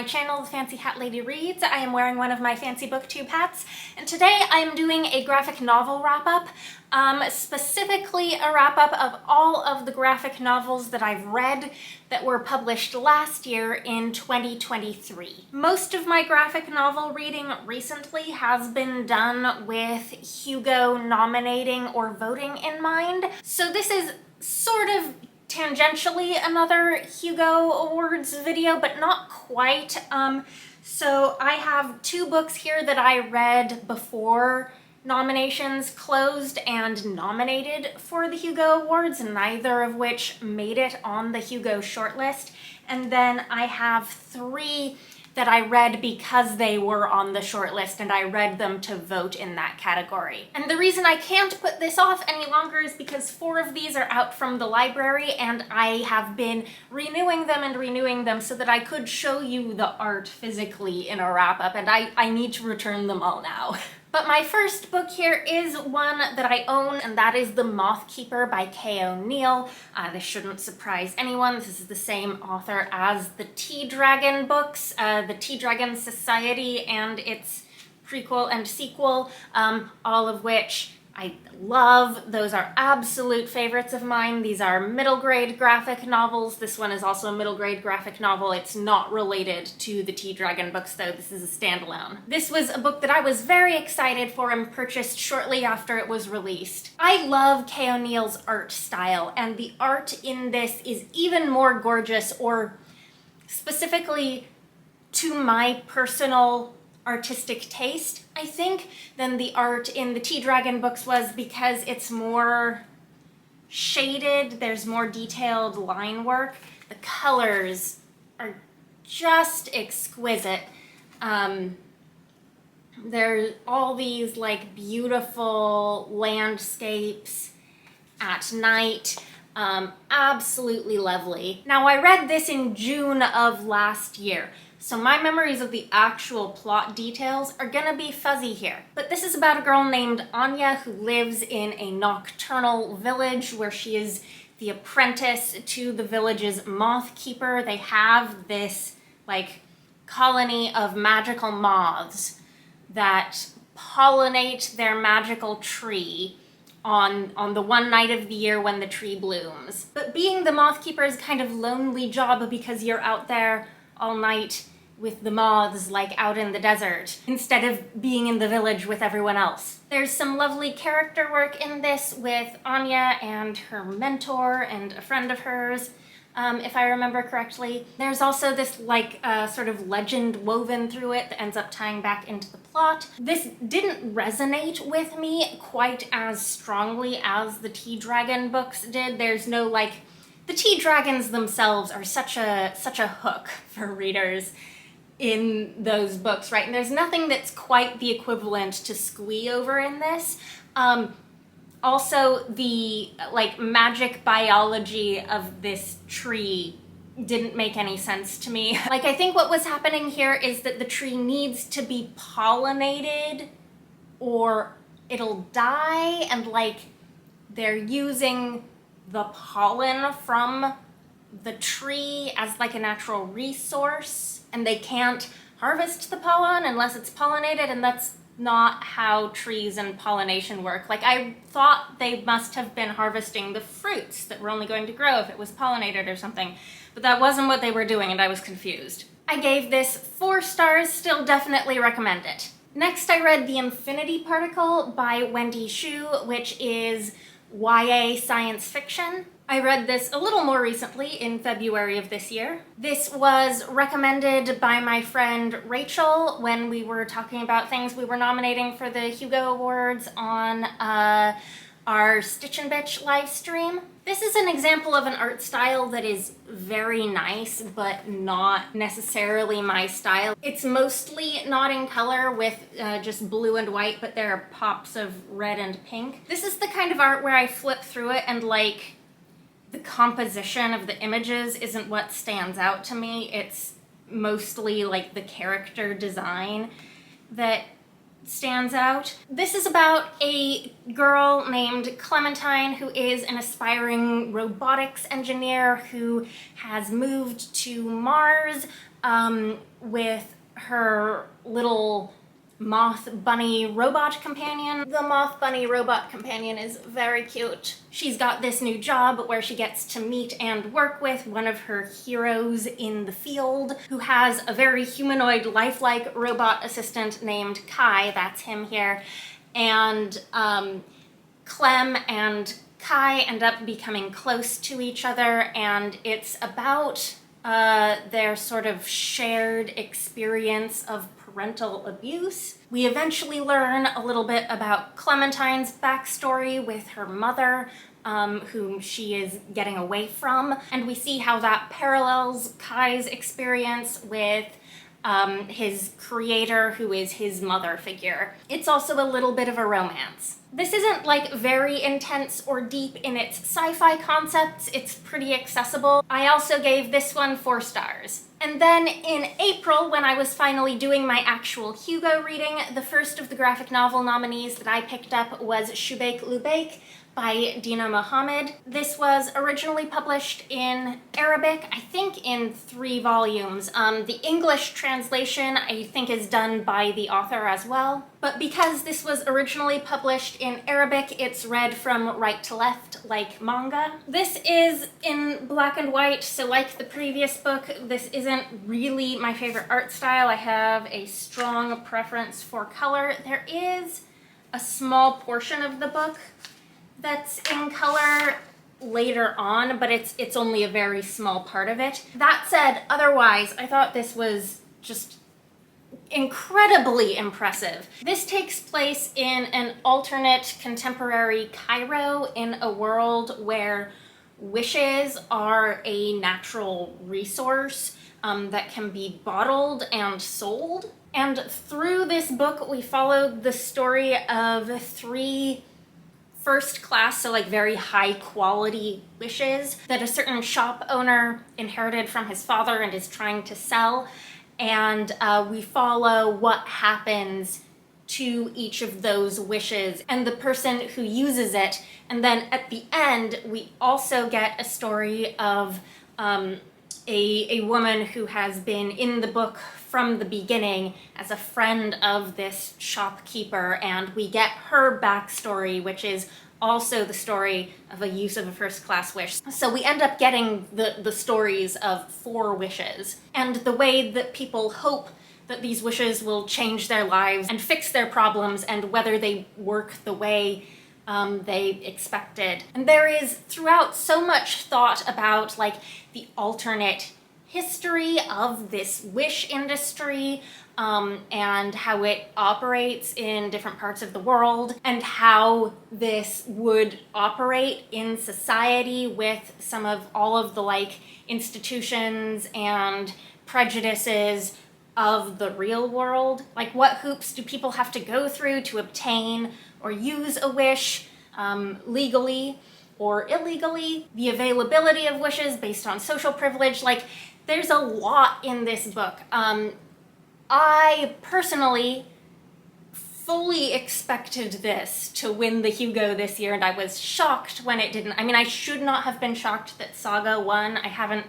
my channel, The Fancy Hat Lady Reads. I am wearing one of my fancy booktube hats, and today I am doing a graphic novel wrap-up, specifically a wrap-up of all of the graphic novels that I've read that were published last year in 2023. Most of my graphic novel reading recently has been done with Hugo nominating or voting in mind, so this is sort of tangentially another Hugo Awards video, but not quite. So I have two books here that I read before nominations closed and nominated for the Hugo Awards, neither of which made it on the Hugo shortlist. And then I have three that I read because they were on the shortlist and I read them to vote in that category. And the reason I can't put this off any longer is because 4 of these are out from the library and I have been renewing them so that I could show you the art physically in a wrap-up, and I need to return them all now. But my first book here is one that I own, and that is The Moth Keeper by Kay O'Neill. This shouldn't surprise anyone. This is the same author as the Tea Dragon books, the Tea Dragon Society and its prequel and sequel, all of which I love. Those are absolute favorites of mine. These are middle grade graphic novels. This one is also a middle grade graphic novel. It's not related to the Tea Dragon books though. This is a standalone. This was a book that I was very excited for and purchased shortly after it was released. I love Kay O'Neill's art style, and the art in this is even more gorgeous, or specifically to my personal artistic taste, I think, than the art in the Tea Dragon books was, because it's more shaded, there's more detailed line work. The colors are just exquisite. There's all these like beautiful landscapes at night. Absolutely lovely. Now, I read this in June of last year, so my memories of the actual plot details are gonna be fuzzy here. But this is about a girl named Anya who lives in a nocturnal village where she is the apprentice to the village's moth keeper. They have this like colony of magical moths that pollinate their magical tree on the one night of the year when the tree blooms. But being the moth keeper is kind of lonely job because you're out there all night with the moths, like out in the desert, instead of being in the village with everyone else. There's some lovely character work in this with Anya and her mentor and a friend of hers, if I remember correctly. There's also this like sort of legend woven through it that ends up tying back into the plot. This didn't resonate with me quite as strongly as the Tea Dragon books did. There's no like, the Tea Dragons themselves are such a hook for readers in those books, right? And there's nothing that's quite the equivalent to squee over in this. Also, the like magic biology of this tree didn't make any sense to me. Like, I think what was happening here is that the tree needs to be pollinated or it'll die, and like they're using the pollen from the tree as like a natural resource, and they can't harvest the pollen unless it's pollinated, and that's not how trees and pollination work. Like, I thought they must have been harvesting the fruits that were only going to grow if it was pollinated or something, but that wasn't what they were doing, and I was confused. I gave this 4 stars, still definitely recommend it. Next, I read The Infinity Particle by Wendy, which is YA science fiction. I read this a little more recently in February of this year. This was recommended by my friend Rachel when we were talking about things we were nominating for the Hugo Awards on our Stitch and Bitch live stream. This is an example of an art style that is very nice, but not necessarily my style. It's mostly not in color with just blue and white, but there are pops of red and pink. This is the kind of art where I flip through it and like, the composition of the images isn't what stands out to me. It's mostly like the character design that stands out. This is about a girl named Clementine who is an aspiring robotics engineer who has moved to Mars with her little Moth bunny robot companion. The Moth bunny robot companion is very cute. She's got this new job where she gets to meet and work with one of her heroes in the field who has a very humanoid, lifelike robot assistant named Kai. That's him here. And Clem and Kai end up becoming close to each other, and it's about their sort of shared experience of parental abuse. We eventually learn a little bit about Clementine's backstory with her mother, whom she is getting away from, and we see how that parallels Kai's experience with his creator, who is his mother figure. It's also a little bit of a romance. This isn't like very intense or deep in its sci-fi concepts, it's pretty accessible. I also gave this one 4 stars. And then in April, when I was finally doing my actual Hugo reading, the first of the graphic novel nominees that I picked up was Shubeik, Lubeik by Deena Mohamed. This was originally published in Arabic, I think in 3 volumes. The English translation, I think, is done by the author as well. But because this was originally published in Arabic, it's read from right to left like manga. This is in black and white, so like the previous book, this isn't really my favorite art style. I have a strong preference for color. There is a small portion of the book that's in color later on, but it's only a very small part of it. That said, otherwise, I thought this was just incredibly impressive. This takes place in an alternate contemporary Cairo in a world where wishes are a natural resource that can be bottled and sold. And through this book, we followed the story of 3 first class, so like very high quality wishes that a certain shop owner inherited from his father and is trying to sell. And we follow what happens to each of those wishes and the person who uses it. And then at the end, we also get a story of a woman who has been in the book from the beginning as a friend of this shopkeeper, and we get her backstory, which is also the story of a use of a first-class wish. So we end up getting the stories of 4 wishes, and the way that people hope that these wishes will change their lives and fix their problems, and whether they work the way they expected. And there is throughout so much thought about like the alternate history of this wish industry, and how it operates in different parts of the world, and how this would operate in society with some of all of the like institutions and prejudices of the real world. Like, what hoops do people have to go through to obtain or use a wish legally or illegally? The availability of wishes based on social privilege. Like, there's a lot in this book. I personally fully expected this to win the Hugo this year, and I was shocked when it didn't. I mean, I should not have been shocked that Saga won. I haven't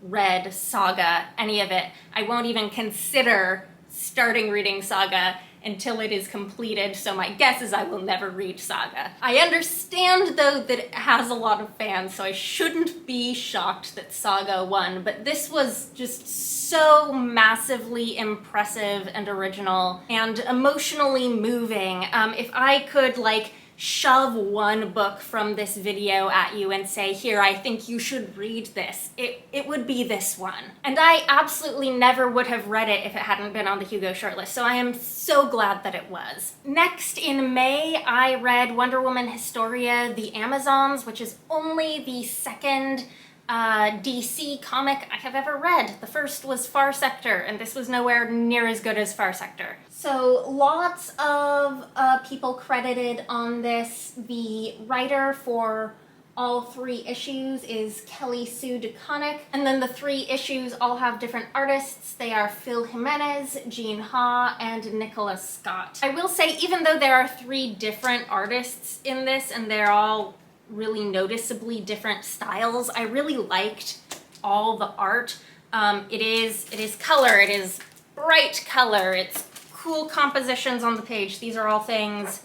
read Saga, any of it. I won't even consider starting reading Saga until it is completed, so my guess is I will never read Saga. I understand, though, that it has a lot of fans, so I shouldn't be shocked that Saga won, but this was just so massively impressive and original and emotionally moving. If I could, like, shove one book from this video at you and say, here, I think you should read this, it would be this one. And I absolutely never would have read it if it hadn't been on the Hugo shortlist, so I am so glad that it was. Next, in May, I read Wonder Woman Historia, The Amazons, which is only the second DC comic I have ever read. The first was Far Sector, and this was nowhere near as good as Far Sector. So lots of people credited on this. The writer for all 3 issues is Kelly Sue DeConnick. And then the 3 issues all have different artists. They are Phil Jimenez, Jean Ha, and Nicholas Scott. I will say, even though there are 3 different artists in this and they're all really noticeably different styles, I really liked all the art. It is color, it is bright color, it's cool compositions on the page. These are all things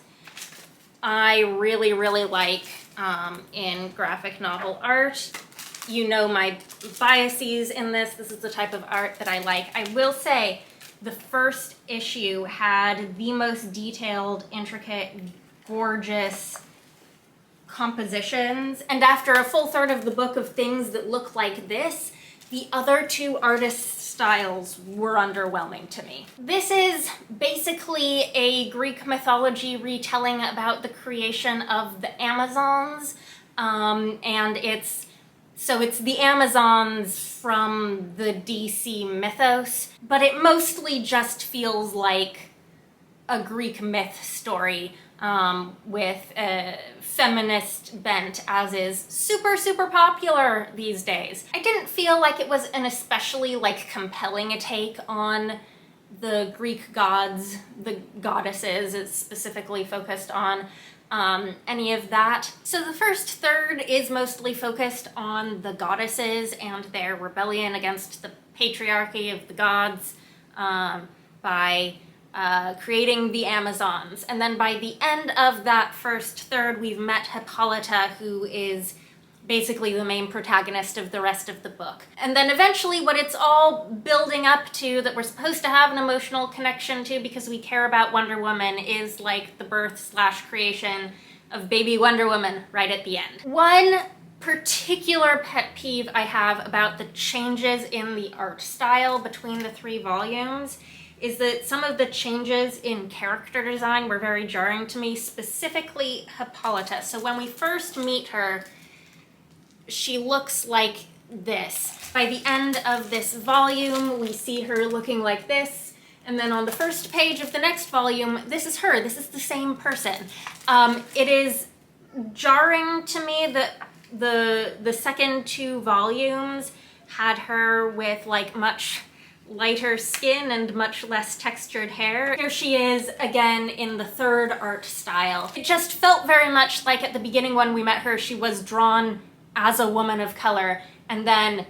I really, really like in graphic novel art. You know my biases in this. This is the type of art that I like. I will say the first issue had the most detailed, intricate, gorgeous compositions. And after a full third of the book of things that look like this, the other 2 artists' styles were underwhelming to me. This is basically a Greek mythology retelling about the creation of the Amazons, and it's the Amazons from the DC mythos, but it mostly just feels like a Greek myth story with a feminist bent, as is super, super popular these days. I didn't feel like it was an especially compelling a take on the Greek gods, the goddesses. It's specifically focused on any of that. So the first third is mostly focused on the goddesses and their rebellion against the patriarchy of the gods by creating the Amazons. And then by the end of that first third, we've met Hippolyta, who is basically the main protagonist of the rest of the book. And then eventually what it's all building up to, that we're supposed to have an emotional connection to because we care about Wonder Woman, is like the birth/creation of baby Wonder Woman right at the end. One particular pet peeve I have about the changes in the art style between the 3 volumes is that some of the changes in character design were very jarring to me, specifically Hippolyta. So when we first meet her, she looks like this. By the end of this volume, we see her looking like this, and then on the first page of the next volume, this is her. This is the same person. It is jarring to me that the second 2 volumes had her with much lighter skin and much less textured hair. Here she is again in the 3rd art style. It just felt very much like at the beginning when we met her, she was drawn as a woman of color, and then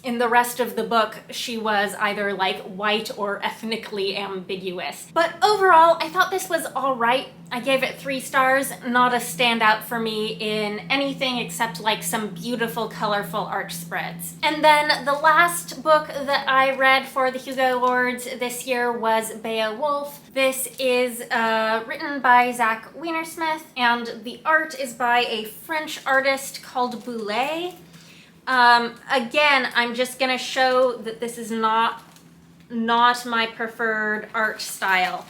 in the rest of the book, she was either white or ethnically ambiguous. But overall, I thought this was all right. I gave it 3 stars, not a standout for me in anything except some beautiful, colorful art spreads. And then the last book that I read for the Hugo Awards this year was Beowulf. This is written by Zach Weinersmith, and the art is by a French artist called Boulet. Again, I'm just gonna show that this is not my preferred art style.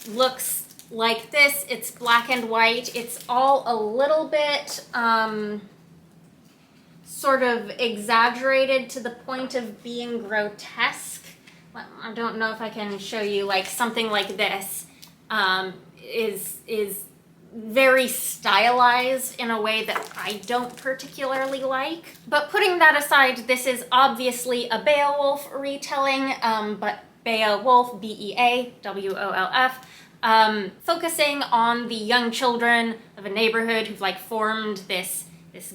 Looks like this. It's black and white. It's all a little bit sort of exaggerated to the point of being grotesque. I don't know if I can show you something like this is very stylized in a way that I don't particularly like. But putting that aside, this is obviously a Beowulf retelling, but Beowulf, B-E-A-W-O-L-F, focusing on the young children of a neighborhood who've formed this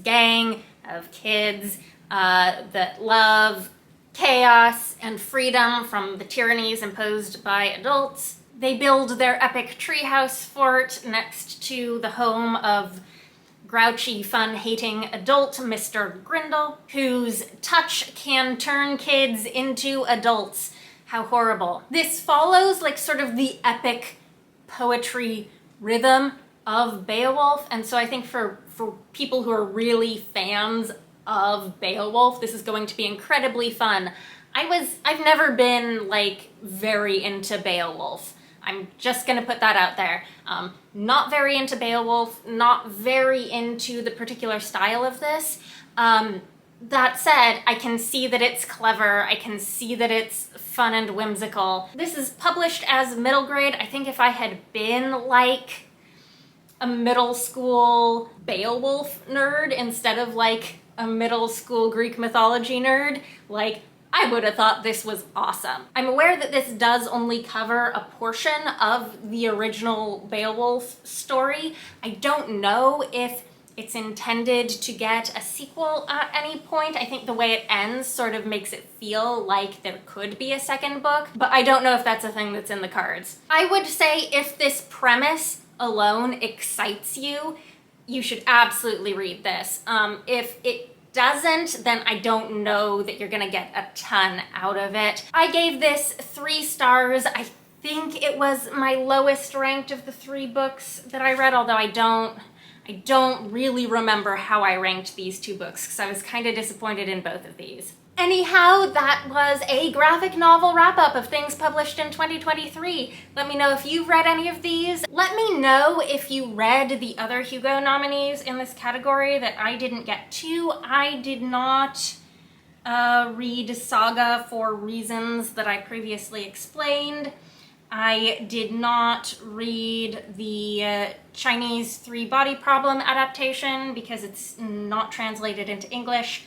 gang of kids that love chaos and freedom from the tyrannies imposed by adults. They build their epic treehouse fort next to the home of grouchy, fun-hating adult Mr. Grindle, whose touch can turn kids into adults. How horrible. This follows sort of the epic poetry rhythm of Beowulf, and so I think for people who are really fans of Beowulf, this is going to be incredibly fun. I've never been very into Beowulf. I'm just gonna put that out there. Not very into Beowulf, not very into the particular style of this. That said, I can see that it's clever, I can see that it's fun and whimsical. This is published as middle grade. I think if I had been a middle school Beowulf nerd instead of like a middle school Greek mythology nerd, like, I would have thought this was awesome. I'm aware that this does only cover a portion of the original Beowulf story. I don't know if it's intended to get a sequel at any point. I think the way it ends sort of makes it feel like there could be a second book, but I don't know if that's a thing that's in the cards. I would say if this premise alone excites you, you should absolutely read this. If it doesn't, then I don't know that you're gonna get a ton out of it. I gave this 3 stars. I think it was my lowest ranked of the 3 books that I read, although I don't really remember how I ranked these 2 books because I was kind of disappointed in both of these. Anyhow, that was a graphic novel wrap-up of things published in 2023. Let me know if you've read any of these. Let me know if you read the other Hugo nominees in this category that I didn't get to. I did not read Saga for reasons that I previously explained. I did not read the Chinese 3 Body Problem adaptation because it's not translated into English.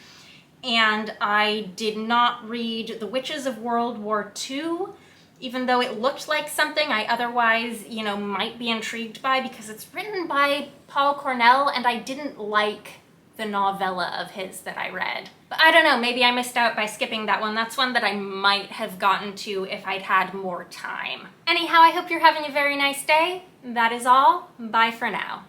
And I did not read The Witches of World War II, even though it looked like something I otherwise, might be intrigued by because it's written by Paul Cornell and I didn't like the novella of his that I read. But I don't know, maybe I missed out by skipping that one. That's one that I might have gotten to if I'd had more time. Anyhow, I hope you're having a very nice day. That is all. Bye for now.